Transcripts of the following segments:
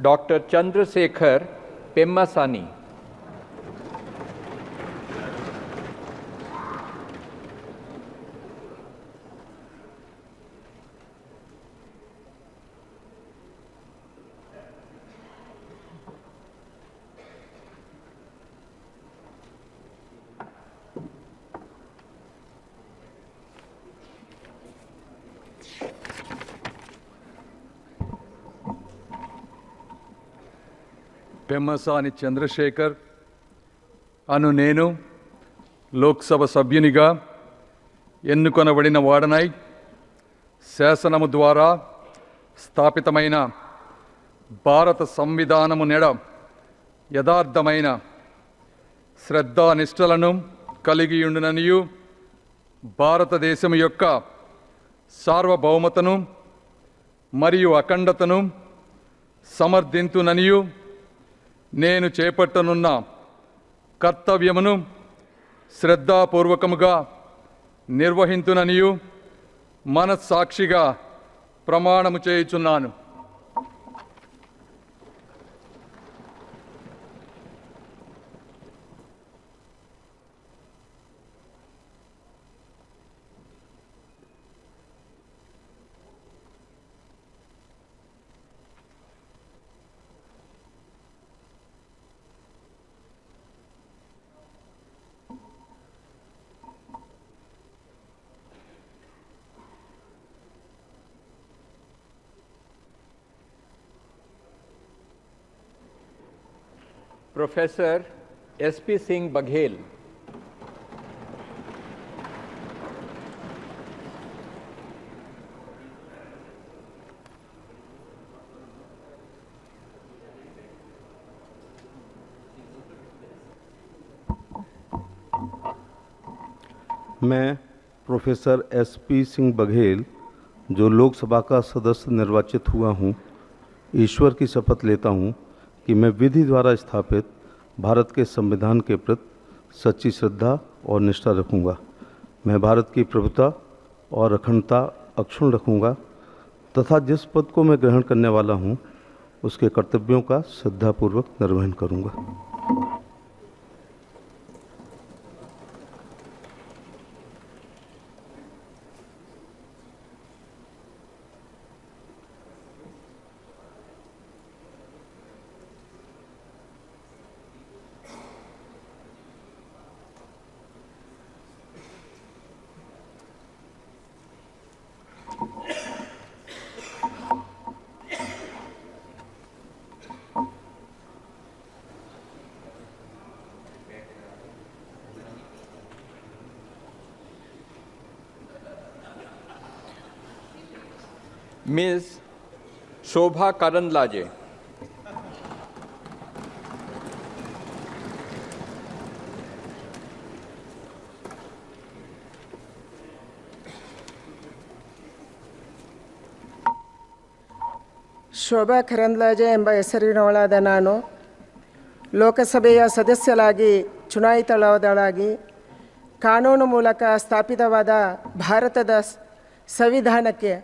Doctor Chandrashekhar Pemmasani. Pemmasani Chandrasekhar అను నేను లోక్సభ సభ్యునిగా ఎన్నుకొనబడిన వాడనై శాసనము ద్వారా స్థాపితమైన భారత సంవిధానము నెడ యథార్థమైన శ్రద్ధానిష్టలను కలిగియుండుననియు భారతదేశము యొక్క సార్వభౌమతను మరియు అఖండతను సమర్థింతుననియు నేను చేపట్టనున్న కర్తవ్యమును శ్రద్ధాపూర్వకముగా నిర్వహింతుననియు మనస్సాక్షిగా ప్రమాణము చేయుచున్నాను. Professor SP Singh Baghel. मैं प्रोफेसर SP सिंह बघेल, जो लोकसभा का सदस्य निर्वाचित हुआ हूँ, ईश्वर की शपथ लेता हूँ कि मैं विधि द्वारा स्थापित भारत के संविधान के प्रति सच्ची श्रद्धा और निष्ठा रखूँगा। मैं भारत की प्रभुता और अखंडता अक्षुण्ण रखूँगा तथा जिस पद को मैं ग्रहण करने वाला हूँ उसके कर्तव्यों का श्रद्धापूर्वक निर्वहन करूँगा। मिस शोभा करंदलाजे। ಶೋಭಾ ಕರಂದ್ಲಾಜೆ ಎಂಬ ಹೆಸರಿನವಳಾದ ನಾನು ಲೋಕಸಭೆಯ ಸದಸ್ಯರಾಗಿ ಚುನಾಯಿತಳಾದಳಾಗಿ ಕಾನೂನು ಮೂಲಕ ಸ್ಥಾಪಿತವಾದ ಭಾರತದ ಸಂವಿಧಾನಕ್ಕೆ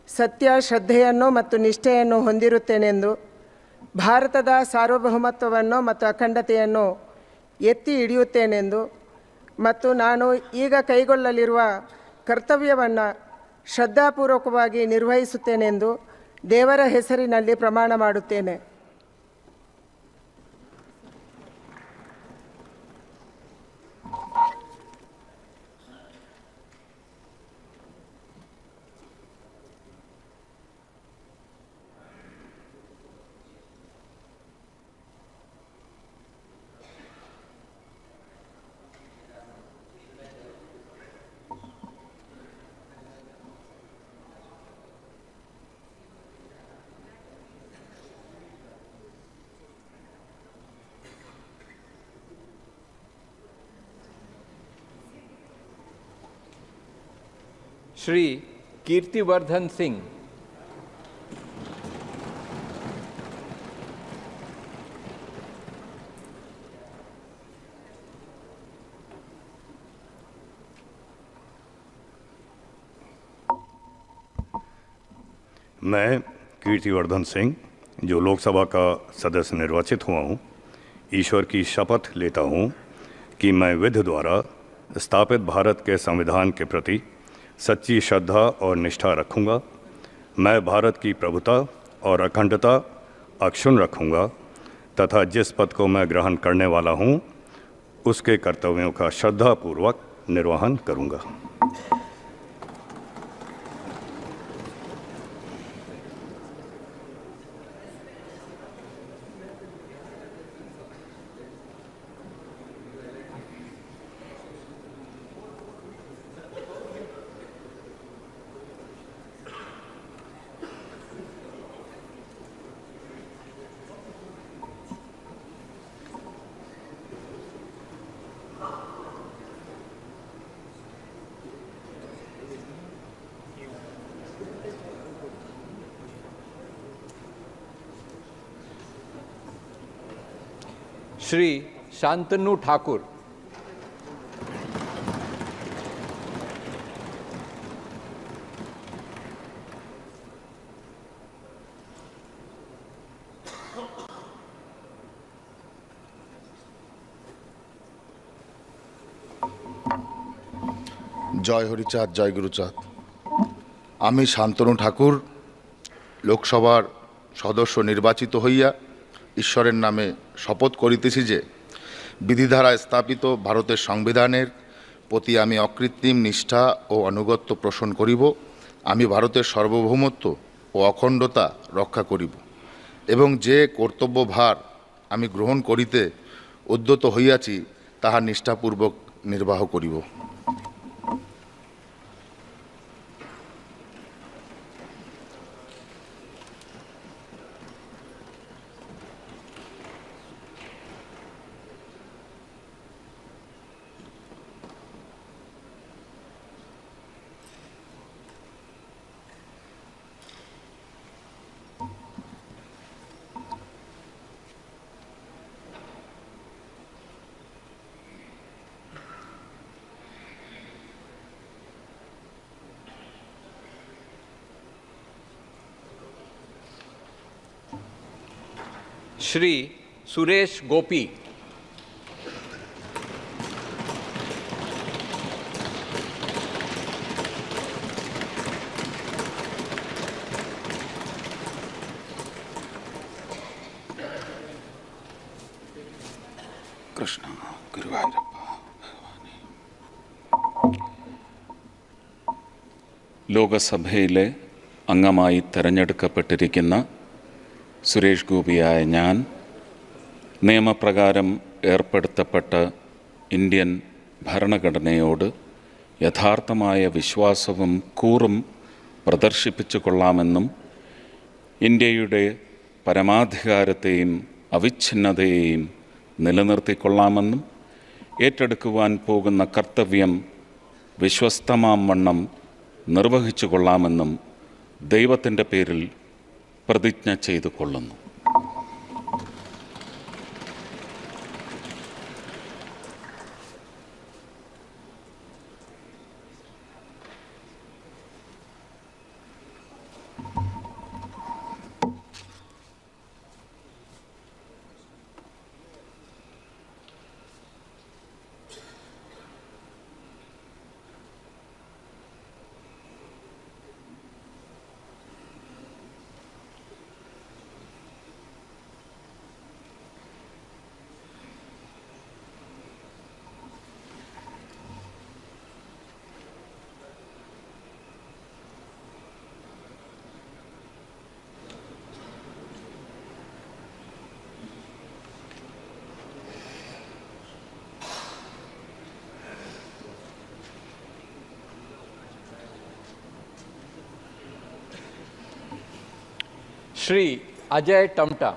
ಸತ್ಯ, ಶ್ರದ್ಧೆಯನ್ನು ಮತ್ತು ನಿಷ್ಠೆಯನ್ನು ಹೊಂದಿರುತ್ತೇನೆಂದು, ಭಾರತದ ಸಾರ್ವಭೌಮತ್ವವನ್ನು ಮತ್ತು ಅಖಂಡತೆಯನ್ನು ಎತ್ತಿ ಹಿಡಿಯುತ್ತೇನೆಂದು ಮತ್ತು ನಾನು ಈಗ ಕೈಗೊಳ್ಳಲಿರುವ ಕರ್ತವ್ಯವನ್ನು ಶ್ರದ್ಧಾಪೂರ್ವಕವಾಗಿ ನಿರ್ವಹಿಸುತ್ತೇನೆಂದು ದೇವರ ಹೆಸರಿನಲ್ಲಿ ಪ್ರಮಾಣ ಮಾಡುತ್ತೇನೆ. श्री कीर्तिवर्धन सिंह। मैं कीर्तिवर्धन सिंह, जो लोकसभा का सदस्य निर्वाचित हुआ हूँ, ईश्वर की शपथ लेता हूँ कि मैं विधि द्वारा स्थापित भारत के संविधान के प्रति सच्ची श्रद्धा और निष्ठा रखूँगा। मैं भारत की प्रभुता और अखंडता अक्षुण्ण रखूँगा तथा जिस पद को मैं ग्रहण करने वाला हूँ उसके कर्तव्यों का श्रद्धापूर्वक निर्वहन करूँगा। श्री शांतनु ठाकुर। জয় হরিচাঁদ, জয় গুরুচাঁদ। আমি শান্তনু ঠাকুর লোকসভার সদস্য নির্বাচিত হইয়া ঈশ্বরের নামে শপথ করিতেছি যে বিধিধারা স্থাপিত ভারতের সংবিধানের প্রতি আমি অকৃত্রিম নিষ্ঠা ও আনুগত্য পোষণ করিব। আমি ভারতের সার্বভৌমত্ব ও অখণ্ডতা রক্ষা করিব এবং যে কর্তব্যভার আমি গ্রহণ করিতে উদ্যত হইয়াছি তাহা নিষ্ঠাপূর্বক নির্বাহ করিব। श्री सुरेश गोपी। കൃഷ്ണ ഗുരുവായൂരപ്പ. ലോകസഭയിലെ അംഗമായി തെരഞ്ഞെടുക്കപ്പെട്ടിരിക്കുന്ന സുരേഷ് ഗോപിയായ ഞാൻ നിയമപ്രകാരം ഏർപ്പെടുത്തപ്പെട്ട ഇന്ത്യൻ ഭരണഘടനയോട് യഥാർത്ഥമായ വിശ്വാസവും കൂറും പ്രദർശിപ്പിച്ചു കൊള്ളാമെന്നും ഇന്ത്യയുടെ പരമാധികാരത്തെയും അവിച്ഛിന്നതയെയും നിലനിർത്തിക്കൊള്ളാമെന്നും ഏറ്റെടുക്കുവാൻ പോകുന്ന കർത്തവ്യം വിശ്വസ്തമാം വണ്ണം നിർവഹിച്ചു കൊള്ളാമെന്നും ദൈവത്തിൻ്റെ പേരിൽ പ്രതിജ്ഞ ചെയ്തു കൊള്ളുന്നു. श्री अजय टमटा।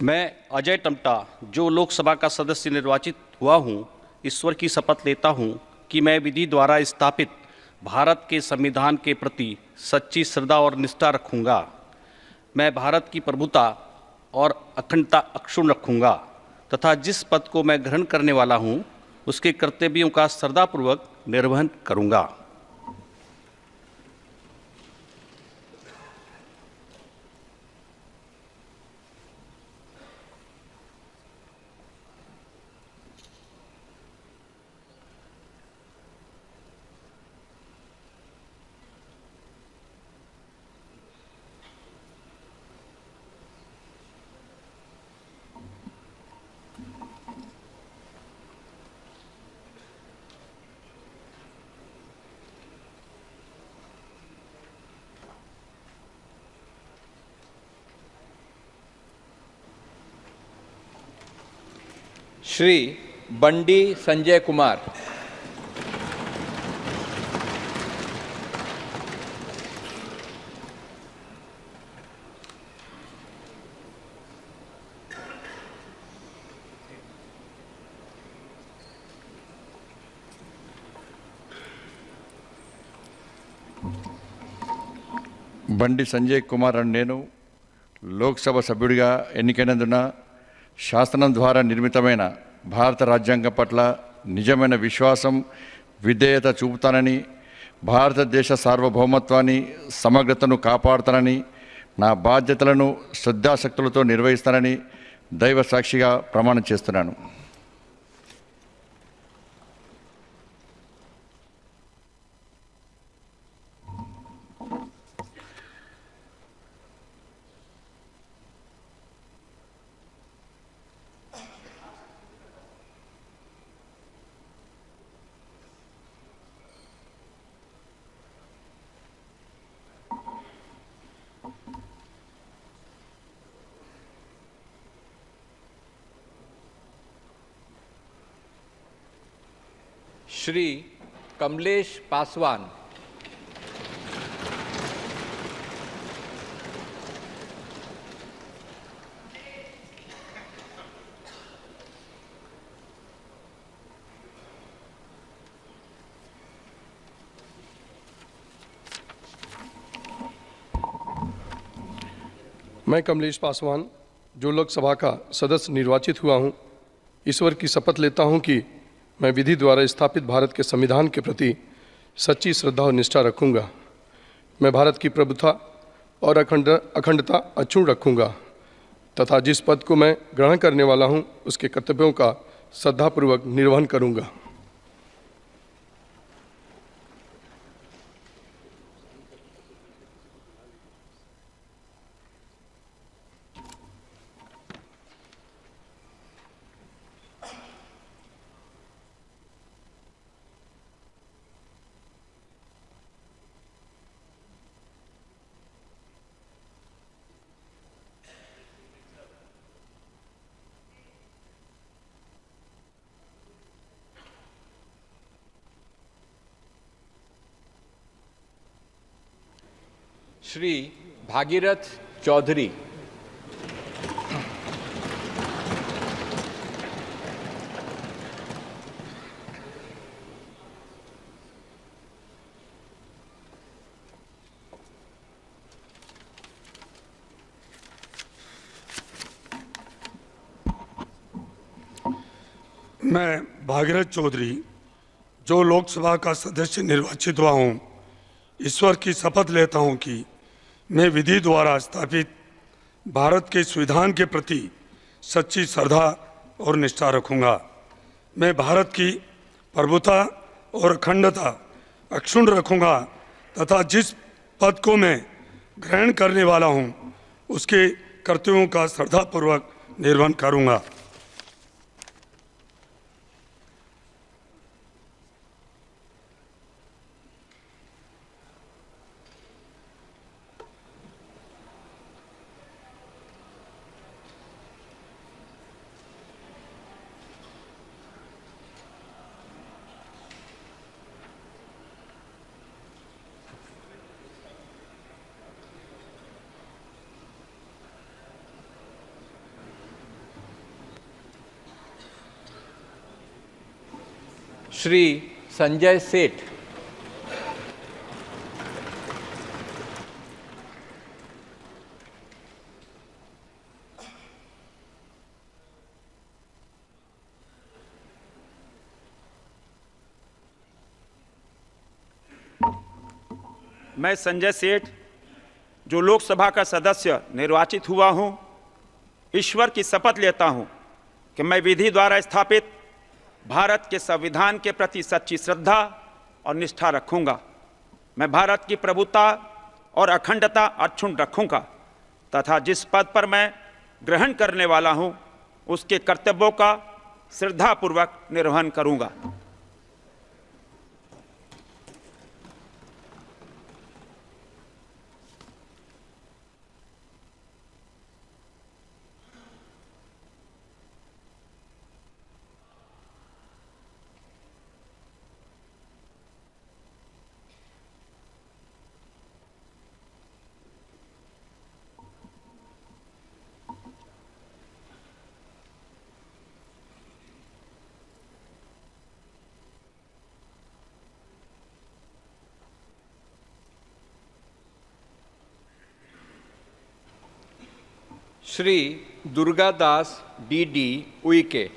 मैं अजय टमटा जो लोकसभा का सदस्य निर्वाचित हुआ हूँ, ईश्वर की शपथ लेता हूँ कि मैं विधि द्वारा स्थापित भारत के संविधान के प्रति सच्ची श्रद्धा और निष्ठा रखूँगा। मैं भारत की प्रभुता और अखंडता अक्षुण्ण रखूँगा तथा जिस पद को मैं ग्रहण करने वाला हूँ उसके कर्तव्यों का श्रद्धापूर्वक निर्वहन करूँगा। श्री बंडी संजय कुमार, బండి సంజయ్ కుమార్ అని నేను లోక్సభ సభ్యుడిగా ఎన్నికైనందున శాసనం ద్వారా నిర్మితమైన భారత రాజ్యాంగం పట్ల నిజమైన విశ్వాసం విధేయత చూపుతానని, భారతదేశ సార్వభౌమత్వాన్ని సమగ్రతను కాపాడుతానని, నా బాధ్యతలను శ్రద్ధాశక్తులతో నిర్వహిస్తానని దైవ సాక్షిగా ప్రమాణం చేస్తున్నాను. श्री कमलेश पासवान, मैं कमलेश पासवान जो लोकसभा का सदस्य निर्वाचित हुआ हूं, ईश्वर की शपथ लेता हूं कि मैं विधि द्वारा स्थापित भारत के संविधान के प्रति सच्ची श्रद्धा और निष्ठा रखूंगा। मैं भारत की प्रभुता और अखंडता अक्षुण्ण रखूंगा तथा जिस पद को मैं ग्रहण करने वाला हूं उसके कर्तव्यों का श्रद्धापूर्वक निर्वहन करूंगा। श्री भागीरथ चौधरी, मैं भागीरथ चौधरी जो लोकसभा का सदस्य निर्वाचित हुआ हूँ, ईश्वर की शपथ लेता हूँ कि मैं विधि द्वारा स्थापित भारत के संविधान के प्रति सच्ची श्रद्धा और निष्ठा रखूँगा। मैं भारत की प्रभुता और अखंडता अक्षुण्ण रखूँगा तथा जिस पद को मैं ग्रहण करने वाला हूँ उसके कर्तव्यों का श्रद्धापूर्वक निर्वहन करूँगा। श्री संजय सेठ, मैं संजय सेठ जो लोकसभा का सदस्य निर्वाचित हुआ हूं, ईश्वर की शपथ लेता हूं कि मैं विधि द्वारा स्थापित भारत के संविधान के प्रति सच्ची श्रद्धा और निष्ठा रखूंगा। मैं भारत की प्रभुता और अखंडता अक्षुण्ण रखूंगा तथा जिस पद पर मैं ग्रहण करने वाला हूं, उसके कर्तव्यों का श्रद्धापूर्वक निर्वहन करूंगा। श्री दुर्गादास डी उइके।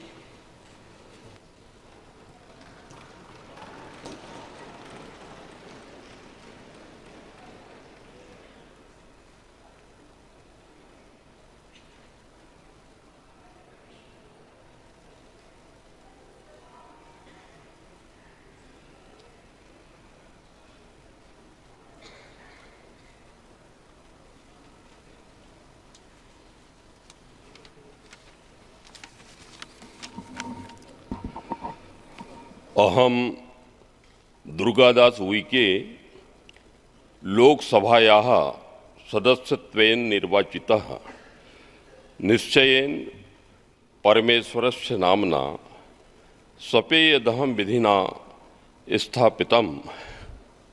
अहम दुर्गादास उइके लोकसभायाः सदस्यत्वेन निर्वाचितः निश्चयेन परमेश्वरस्य नाम्ना सपेयदहं विधिना स्थापितं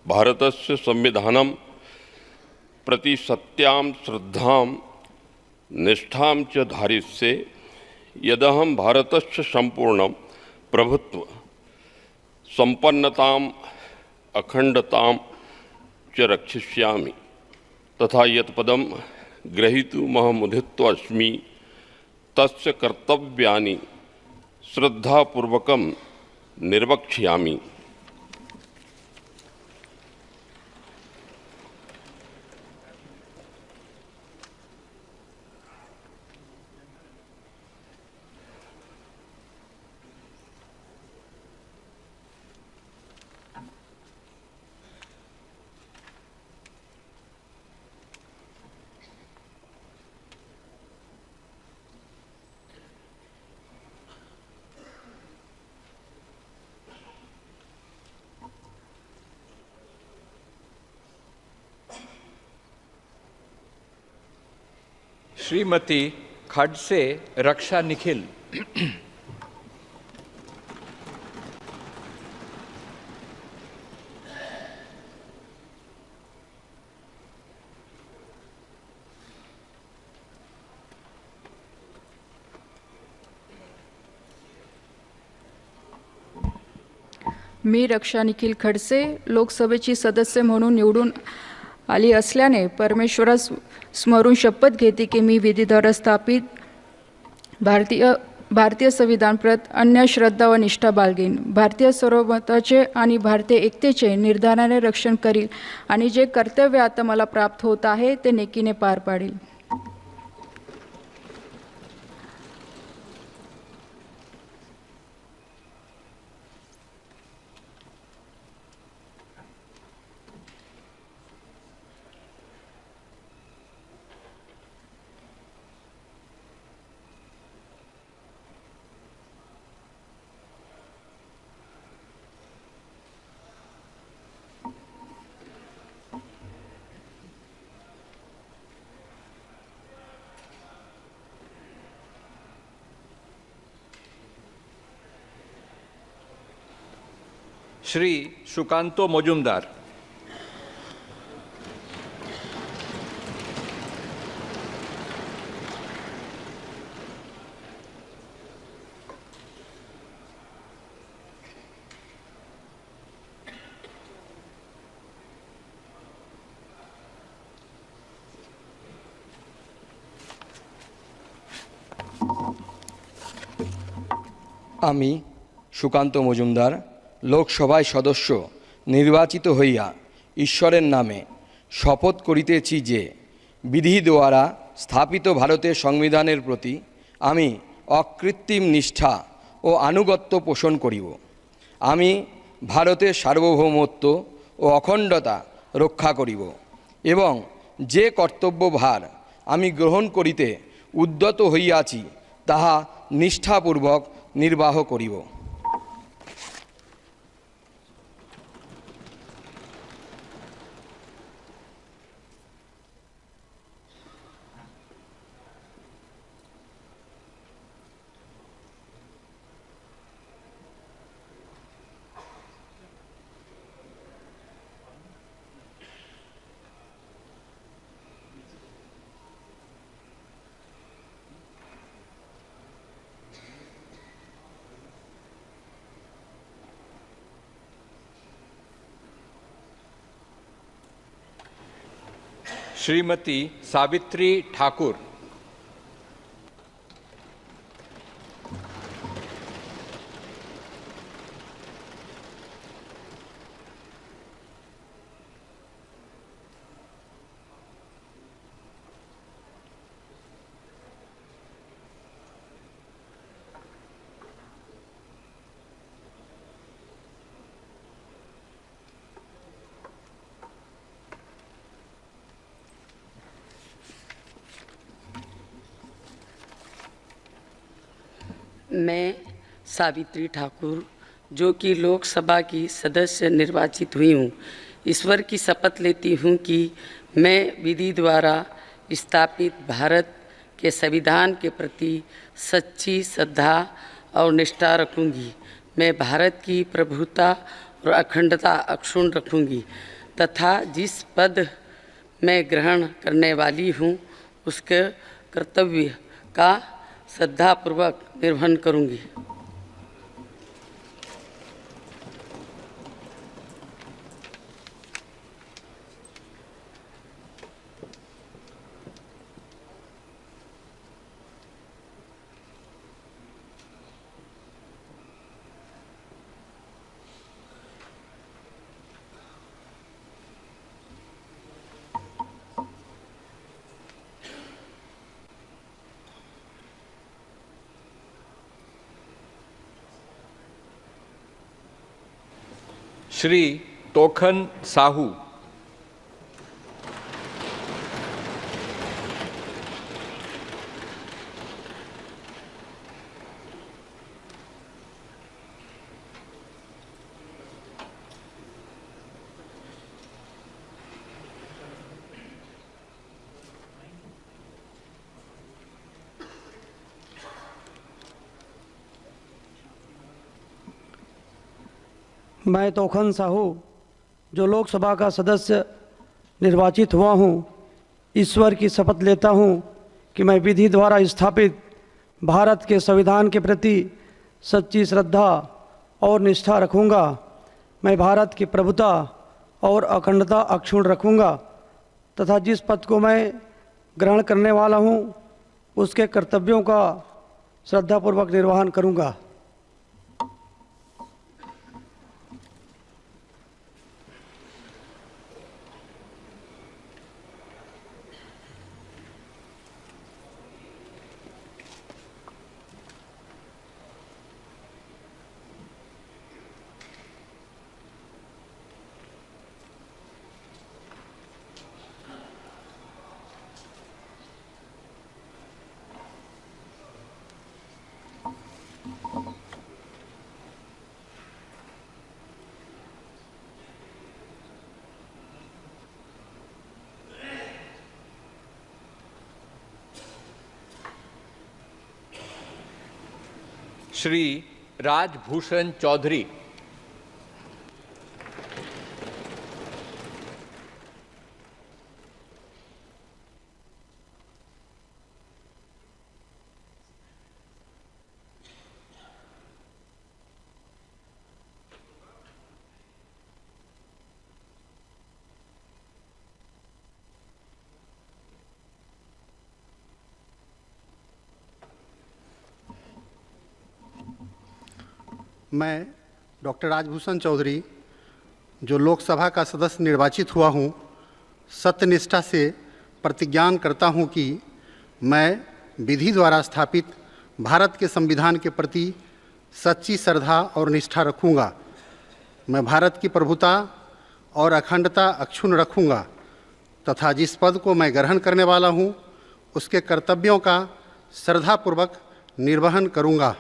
भारतस्य संविधानं प्रति सत्यां श्रद्धां निष्ठां च धारिष्ये यदहं भारतस्य संपूर्ण प्रभुत्व संपन्नताम् अखंडतां च रक्षिष्यामि तथा यत्पदं ग्रहीतुमहमुदितोऽस्मि तस्य कर्तव्यानि श्रद्धापूर्वकं निर्वक्ष्यामि। श्रीमती खडसे रक्षा निखिल। मी रक्षा निखिल खडसे लोकसभेची सदस्य म्हणून निवडून आली असल्याने परमेश्वरास स्मरून शपथ घेते की मी विधीद्वारा स्थापित भारतीय संविधान प्रत अन्य श्रद्धा व निष्ठा बाळगेन, भारतीय सार्वभौमत्वाचे आणि भारतीय एकतेचे निर्धाराने रक्षण करील आणि जे कर्तव्य आता मला प्राप्त होत आहे ते नेकीने पार पाडेल। श्री सुकांतो मजुमदार। আমি সুকান্ত মজুমদার লোকসভায় সদস্য নির্বাচিত হইয়া ঈশ্বরের নামে শপথ করিতেছি যে বিধি দ্বারা স্থাপিত ভারতের সংবিধানের প্রতি আমি অকৃত্রিম নিষ্ঠা ও আনুগত্য পোষণ করিব। আমি ভারতের সার্বভৌমত্ব ও অখণ্ডতা রক্ষা করিব এবং যে কর্তব্যভার আমি গ্রহণ করিতে উদ্যত হইয়াছি তাহা নিষ্ঠাপূর্বক নির্বাহ করিব। श्रीमती सावित्री ठाकुर। मैं सावित्री ठाकुर, जो कि लोकसभा की सदस्य निर्वाचित हुई हूँ, ईश्वर की शपथ लेती हूँ कि मैं विधि द्वारा स्थापित भारत के संविधान के प्रति सच्ची श्रद्धा और निष्ठा रखूँगी। मैं भारत की प्रभुता और अखंडता अक्षुण्ण रखूँगी तथा जिस पद मैं ग्रहण करने वाली हूँ उसके कर्तव्य का श्रद्धापूर्वक निर्वहन करूँगी। श्री तोखन साहू। मैं तोखन साहू, जो लोकसभा का सदस्य निर्वाचित हुआ हूँ, ईश्वर की शपथ लेता हूँ कि मैं विधि द्वारा स्थापित भारत के संविधान के प्रति सच्ची श्रद्धा और निष्ठा रखूँगा। मैं भारत की प्रभुता और अखंडता अक्षुण्ण रखूँगा तथा जिस पद को मैं ग्रहण करने वाला हूँ उसके कर्तव्यों का श्रद्धापूर्वक निर्वहन करूँगा। श्री राजभूषण चौधरी। मैं डॉक्टर राजभूषण चौधरी, जो लोकसभा का सदस्य निर्वाचित हुआ हूँ, सत्यनिष्ठा से प्रतिज्ञान करता हूँ कि मैं विधि द्वारा स्थापित भारत के संविधान के प्रति सच्ची श्रद्धा और निष्ठा रखूँगा। मैं भारत की प्रभुता और अखंडता अक्षुण्ण रखूँगा तथा जिस पद को मैं ग्रहण करने वाला हूँ उसके कर्तव्यों का श्रद्धापूर्वक निर्वहन करूँगा।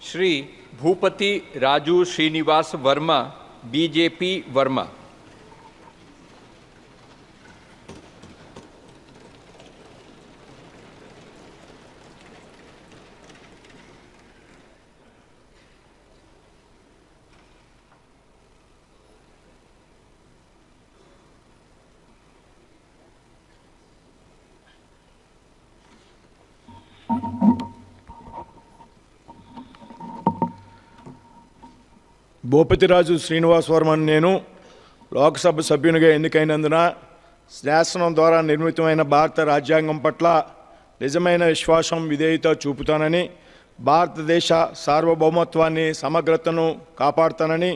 श्री भूपति राजू श्रीनिवास वर्मा, बीजेपी वर्मा। భూపతిరాజు శ్రీనివాస్ వర్మన్ నేను లోక్సభ సభ్యునిగా ఎన్నికైనందున శాసనం ద్వారా నిర్మితమైన భారత రాజ్యాంగం పట్ల నిజమైన విశ్వాసం విధేయత చూపుతానని, భారతదేశ సార్వభౌమత్వాన్ని సమగ్రతను కాపాడుతానని,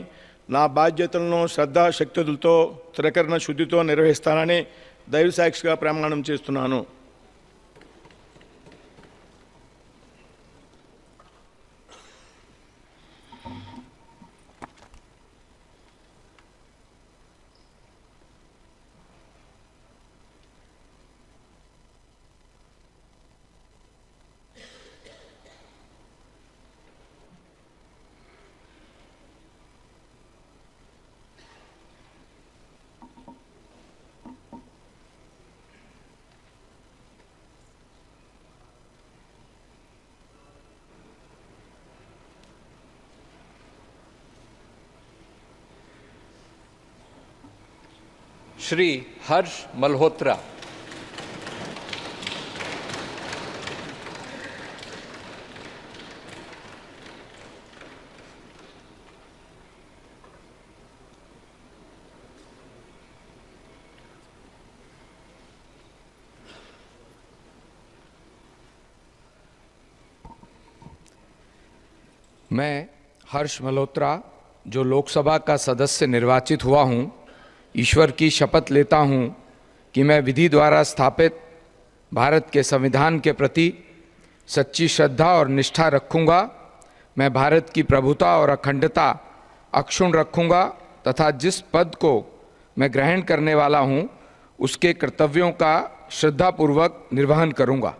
నా బాధ్యతలను శ్రద్ధాశక్తులతో త్రికరణ శుద్ధితో నిర్వహిస్తానని దైవసాక్షిగా ప్రమాణం చేస్తున్నాను. श्री हर्ष मल्होत्रा। मैं हर्ष मल्होत्रा, जो लोकसभा का सदस्य निर्वाचित हुआ हूँ, ईश्वर की शपथ लेता हूँ कि मैं विधि द्वारा स्थापित भारत के संविधान के प्रति सच्ची श्रद्धा और निष्ठा रखूँगा। मैं भारत की प्रभुता और अखंडता अक्षुण्ण रखूँगा तथा जिस पद को मैं ग्रहण करने वाला हूँ उसके कर्तव्यों का श्रद्धापूर्वक निर्वहन करूँगा।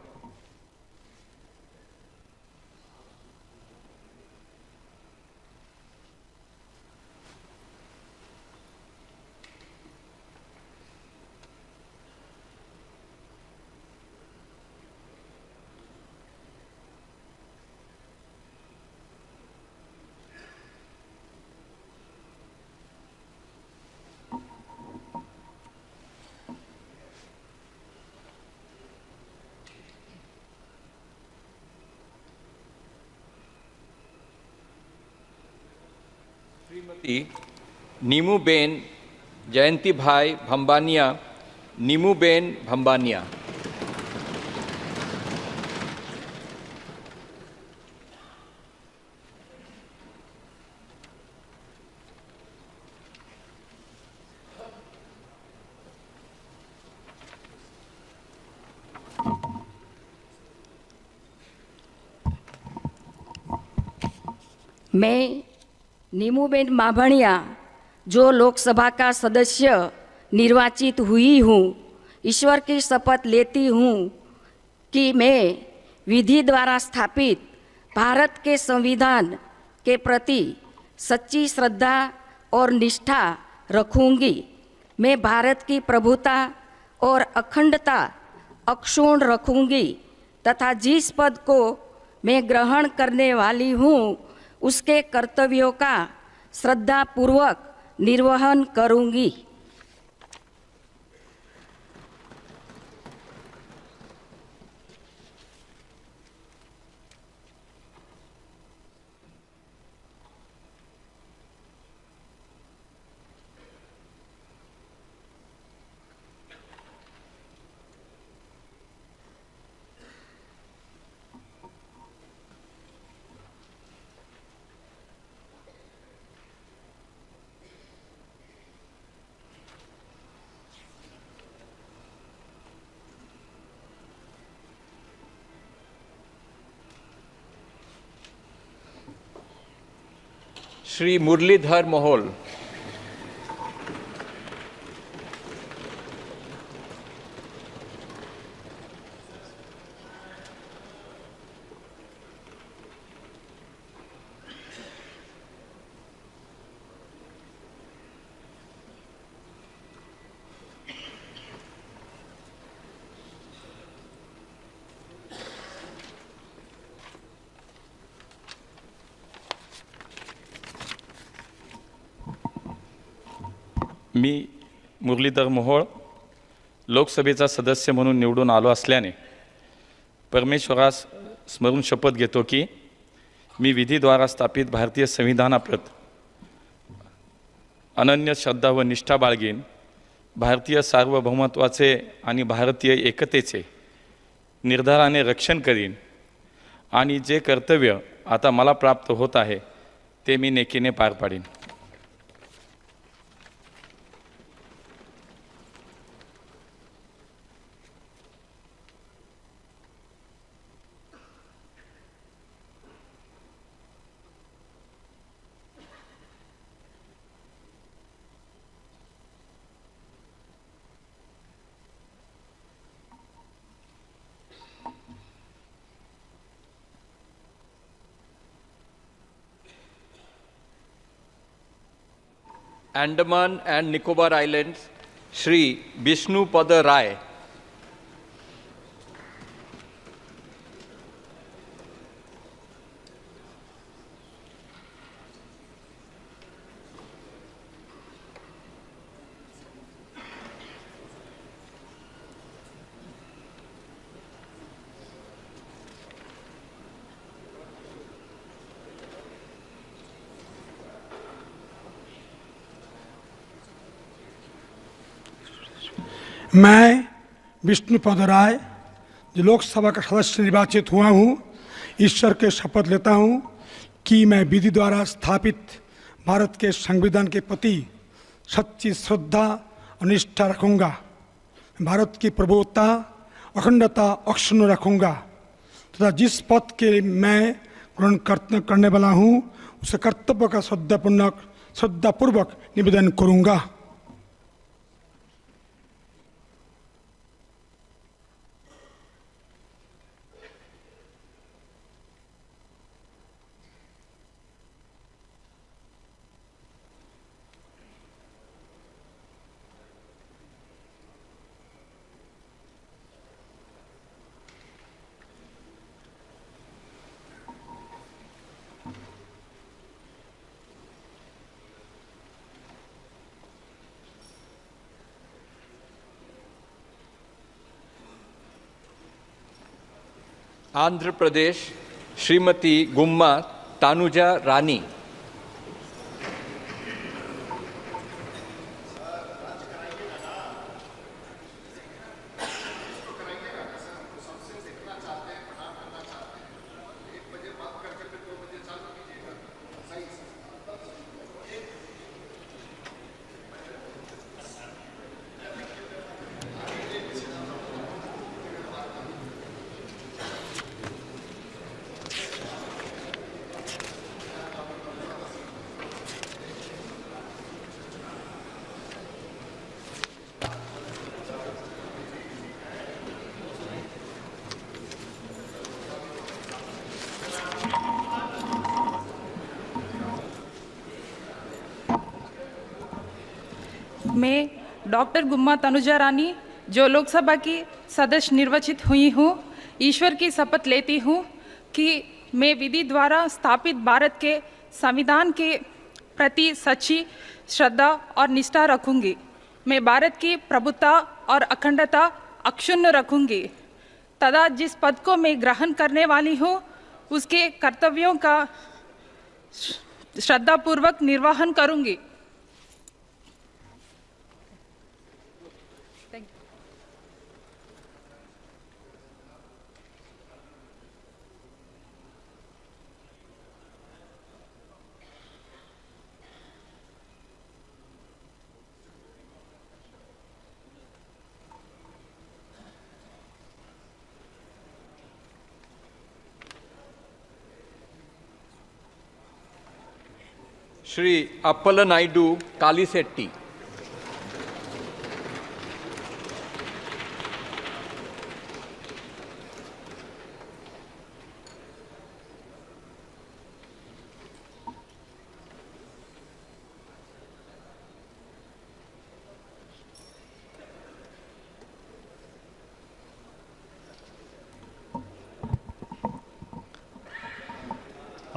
श्रीमती नीमूबेन जयंतीभाई भंबानिया, नीमूबेन भंबानिया। मैं नीमूबेन माभणिया, जो लोकसभा का सदस्य निर्वाचित हुई हूँ, ईश्वर की शपथ लेती हूँ कि मैं विधि द्वारा स्थापित भारत के संविधान के प्रति सच्ची श्रद्धा और निष्ठा रखूँगी। मैं भारत की प्रभुता और अखंडता अक्षुण्ण रखूंगी तथा जिस पद को मैं ग्रहण करने वाली हूँ उसके कर्तव्यों का श्रद्धापूर्वक निर्वहन करूंगी। श्री मुरलीधर मोहोल। मी मुरलीधर मोहोळ लोकसभेचा सदस्य म्हणून निवडून आलो असल्याने परमेश्वरास स्मरून शपथ घेतो की मी विधीद्वारा स्थापित भारतीय संविधानाप्रत अनन्य श्रद्धा व निष्ठा बाळगीन, भारतीय सार्वभौमत्वाचे आणि भारतीय एकतेचे निर्धाराने रक्षण करीन आणि जे कर्तव्य आता मला प्राप्त होत आहे ते मी नेकीने पार पाडीन। Andaman and Nicobar Islands, Shri Bishnupada Rai। मैं विष्णुपद राय जो लोकसभा का सदस्य निर्वाचित हुआ हूँ, ईश्वर के शपथ लेता हूँ कि मैं विधि द्वारा स्थापित भारत के संविधान के प्रति सच्ची श्रद्धा और निष्ठा रखूँगा। भारत की प्रभुता अखंडता अक्षुण्ण रखूँगा तथा जिस पद के मैं ग्रहण करने वाला हूँ उसे कर्तव्य का श्रद्धापूर्वक निवेदन करूँगा। आंध्र प्रदेश, श्रीमती गुम्मा तानुजा रानी। मैं डॉक्टर गुम्मा तनुजा रानी जो लोकसभा की सदस्य निर्वाचित हुई हूँ, ईश्वर की शपथ लेती हूँ कि मैं विधि द्वारा स्थापित भारत के संविधान के प्रति सच्ची श्रद्धा और निष्ठा रखूंगी। मैं भारत की प्रभुता और अखंडता अक्षुण्ण रखूंगी तथा जिस पद को मैं ग्रहण करने वाली हूँ उसके कर्तव्यों का श्रद्धापूर्वक निर्वहन करूंगी। श्री अप्पल नायडू कालीसेट्टी।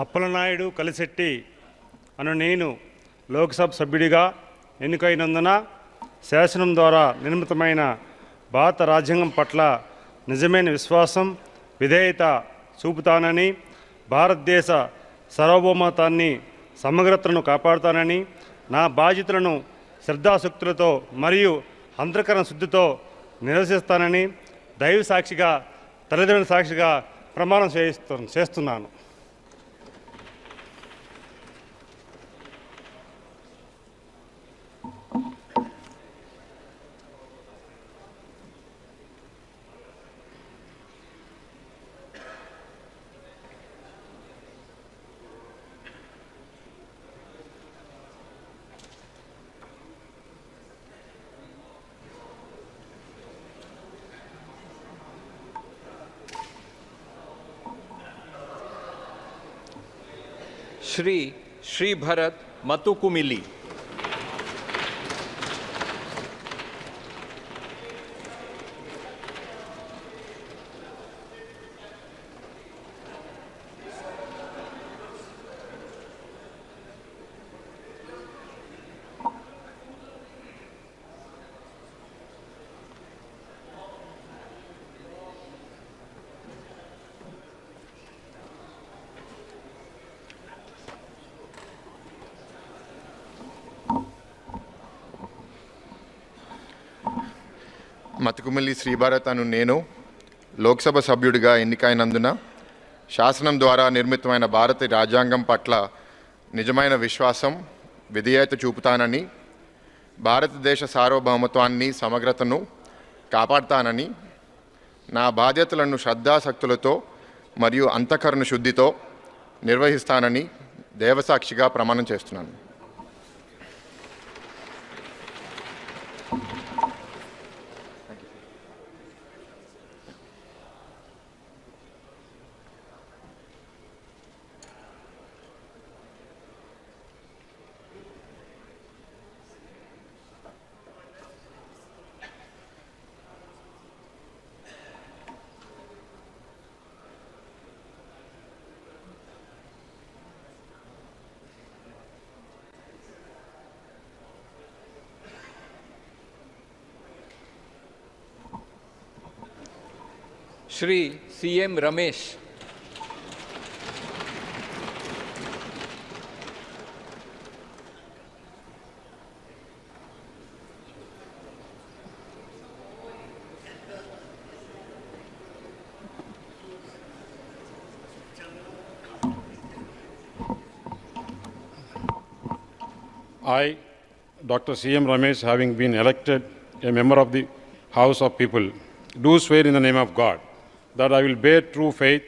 అప్పలనాయుడు కలిశెట్టి అను నేను లోక్సభ సభ్యుడిగా ఎన్నికైనందున శాసనం ద్వారా నిర్మితమైన భారత రాజ్యాంగం పట్ల నిజమైన విశ్వాసం విధేయత చూపుతానని, భారతదేశ సార్వభౌమత్వాన్ని సమగ్రతను కాపాడుతానని, నా బాధ్యతలను శ్రద్ధాశక్తులతో మరియు అంతఃకరణ శుద్ధితో నిర్వహిస్తానని దైవ సాక్షిగా తల్లిదండ్రుల సాక్షిగా ప్రమాణం చేస్తున్నాను. श्री श्री भरत मतुकुमिली। మతుకుమిల్లి శ్రీభారత్ అను నేను లోక్సభ సభ్యుడిగా ఎన్నికైనందున శాసనం ద్వారా నిర్మితమైన భారత రాజ్యాంగం పట్ల నిజమైన విశ్వాసం విధేయత చూపుతానని, భారతదేశ సార్వభౌమత్వాన్ని సమగ్రతను కాపాడుతానని, నా బాధ్యతలను శ్రద్ధాశక్తులతో మరియు అంతఃకరణ శుద్ధితో నిర్వహిస్తానని దేవసాక్షిగా ప్రమాణం చేస్తున్నాను. Shri CM Ramesh. I, Dr. C.M. Ramesh, having been elected a member of the House of People, do swear in the name of God that I will bear true faith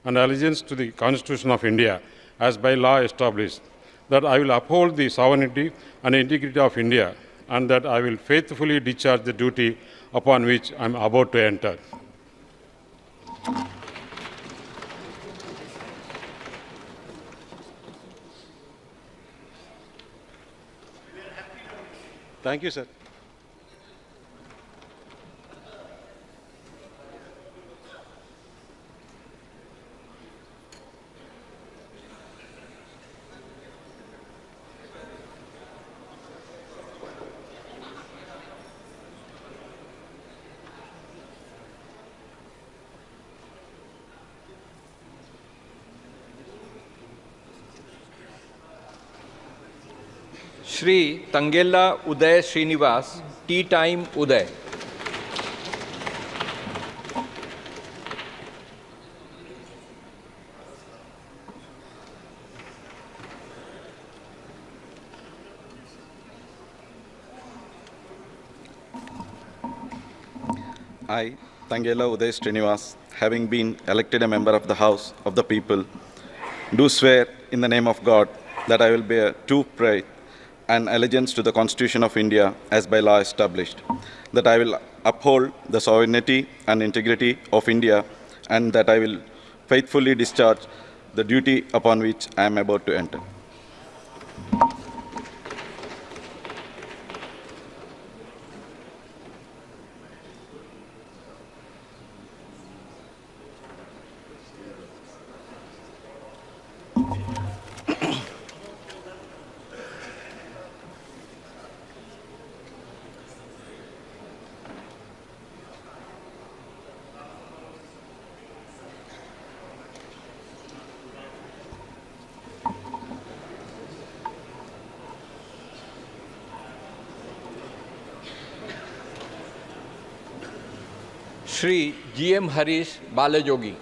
and allegiance to the Constitution of India as by law established, that I will uphold the sovereignty and integrity of India, and that I will faithfully discharge the duty upon which I am about to enter. Thank you, sir. Shri Tangella Uday Srinivas, Tea Time Uday. I, Tangela Uday Srinivas, having been elected a member of the House of the People, do swear in the name of God that I will bear true faith and allegiance to the Constitution of India as by law established, that I will uphold the sovereignty and integrity of India, and that I will faithfully discharge the duty upon which I am about to enter. Shri G.M. Harish Balajogi.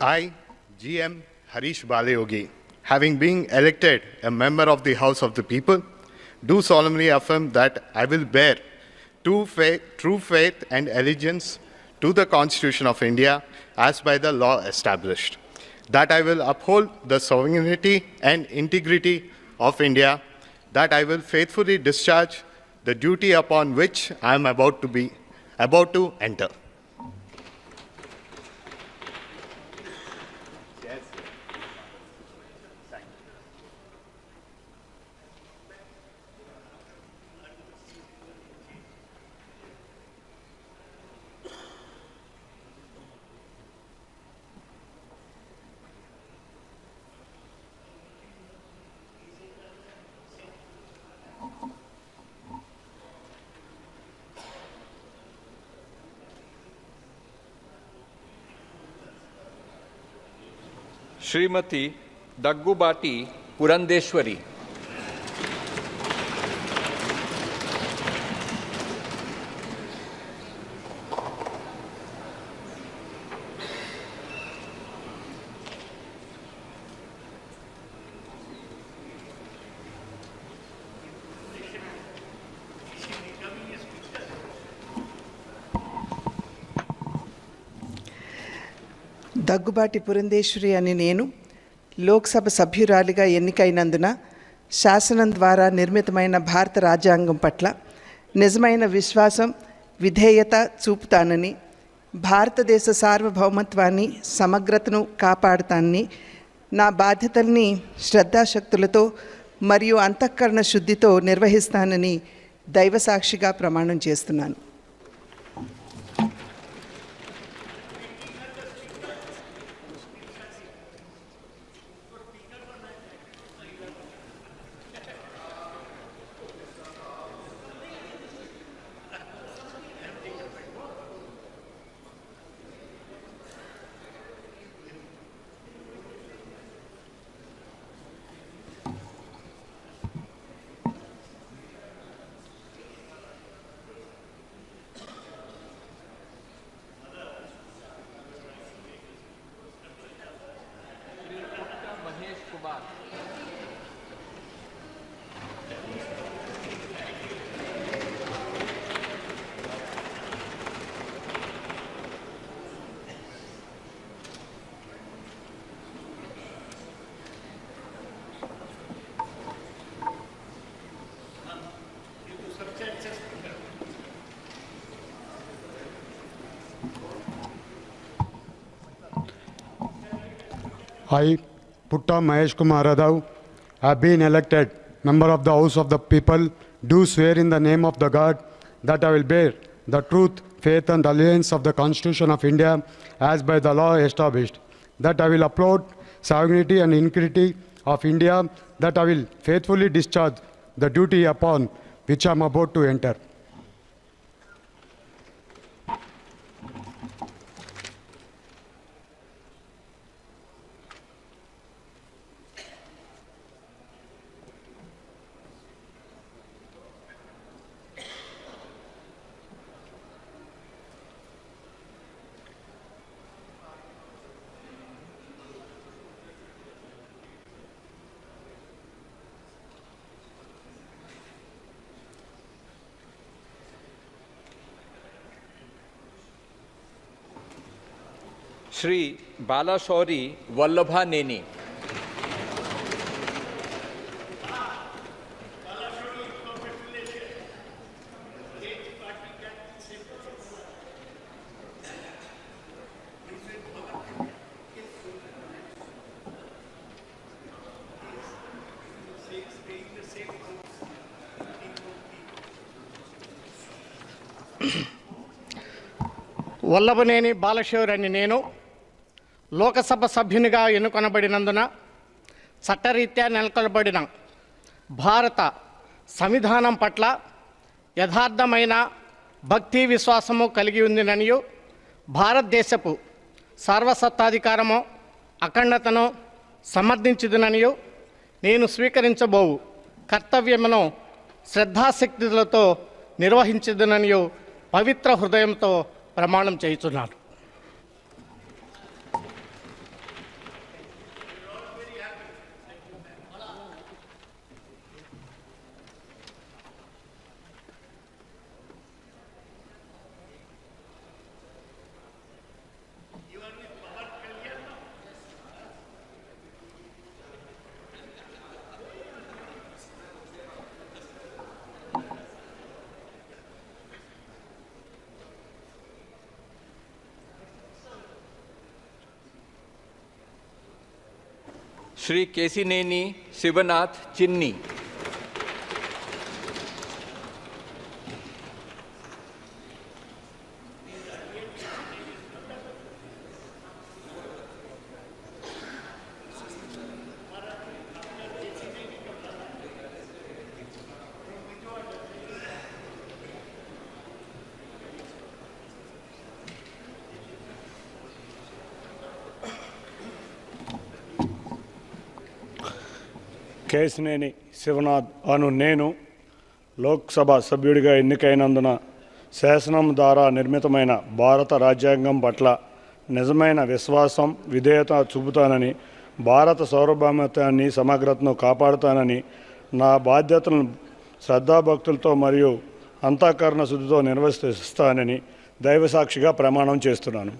I, G.M. Harish Balayogi, having been elected a member of the House of the People, do solemnly affirm that I will bear true faith and allegiance to the Constitution of India as by the law established, that I will uphold the sovereignty and integrity of India, that I will faithfully discharge the duty upon which I am about to enter. Srimati Daggubati Purandeshwari. Daggubati Purandeswari అని నేను లోక్సభ సభ్యురాలిగా ఎన్నికైనందున శాసనం ద్వారా నిర్మితమైన భారత రాజ్యాంగం పట్ల నిజమైన విశ్వాసం విధేయత చూపుతానని, భారతదేశ సార్వభౌమత్వాన్ని సమగ్రతను కాపాడుతానని, నా బాధ్యతల్ని శ్రద్ధాశక్తులతో మరియు అంతఃకరణ శుద్ధితో నిర్వహిస్తానని దైవసాక్షిగా ప్రమాణం చేస్తున్నాను. I, Putta Mahesh Kumar Radav, have been elected member of the House of the People, do swear in the name of the God that I will bear the truth faith and allegiance of the Constitution of India as by the law established, that I will uphold sovereignty and integrity of India, that I will faithfully discharge the duty upon which I am about to enter. Shri बालाशौरी वल्लभा नेनी। వల్లభనేని బాలశౌరి అని నేను లోకసభ సభ్యునిగా ఎన్నుకొనబడినందున చట్టరీత్యా నెలకొల్పబడిన భారత సంవిధానం పట్ల యథార్థమైన భక్తి విశ్వాసము కలిగి ఉందిననియు భారతదేశపు సార్వసత్తాధికారము అఖండతను సమర్థించుదుననియు నేను స్వీకరించబోవు కర్తవ్యమును శ్రద్ధాశక్తులతో నిర్వహించుదుననియు పవిత్ర హృదయంతో ప్రమాణం చేయుచున్నాను. श्री केसिनेनी शिवनाथ चिन्नी। కేసినేని శివనాథ్ అను నేను లోక్సభ సభ్యుడిగా ఎన్నికైనందున శాసనం ద్వారా నిర్మితమైన భారత రాజ్యాంగం పట్ల నిజమైన విశ్వాసం విధేయత చూపుతానని, భారత సార్వభౌమత్వాన్ని సమగ్రతను కాపాడుతానని, నా బాధ్యతలను శ్రద్ధాభక్తులతో మరియు అంతఃకరణ శుద్ధితో నిర్వర్తిస్తానని దైవసాక్షిగా ప్రమాణం చేస్తున్నాను.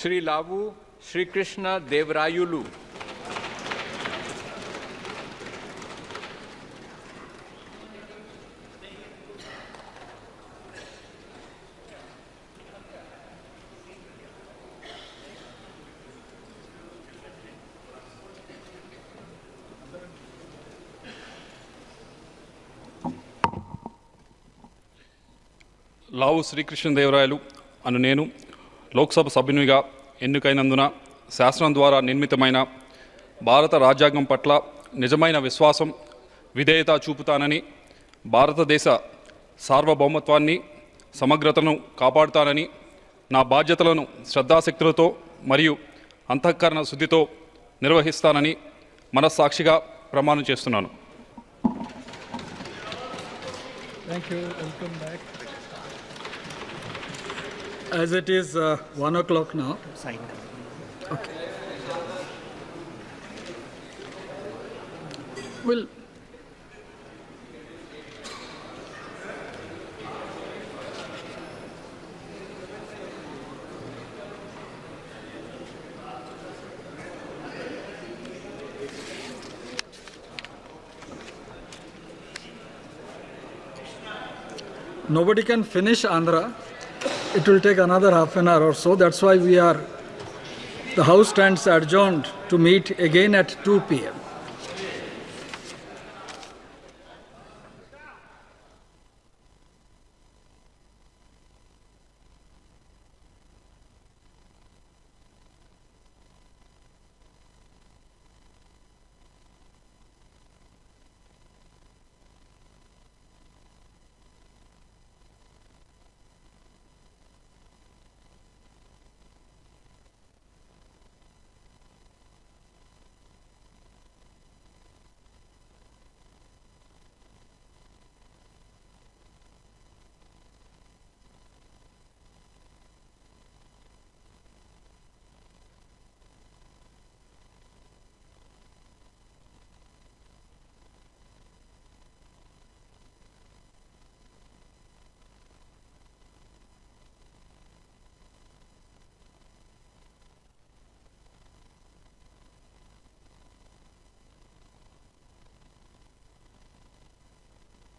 श्री लावू श्री कृष्ण देवरायुलु। లావు శ్రీకృష్ణదేవరాయలు అను నేను లోక్సభ సభ్యునిగా ఎన్నికైనందున శాసనం ద్వారా నిర్మితమైన భారత రాజ్యాంగం పట్ల నిజమైన విశ్వాసం విధేయత చూపుతానని, భారతదేశ సార్వభౌమత్వాన్ని సమగ్రతను కాపాడుతానని, నా బాధ్యతలను శ్రద్ధాశక్తులతో మరియు అంతఃకరణ శుద్ధితో నిర్వహిస్తానని మనస్సాక్షిగా ప్రమాణం చేస్తున్నాను. Thank you. Welcome back. As it is 1 o'clock now. Okay. Will nobody can finish Andhra. It will take another half an hour or so. That's why the House stands adjourned to meet again at 2 p.m.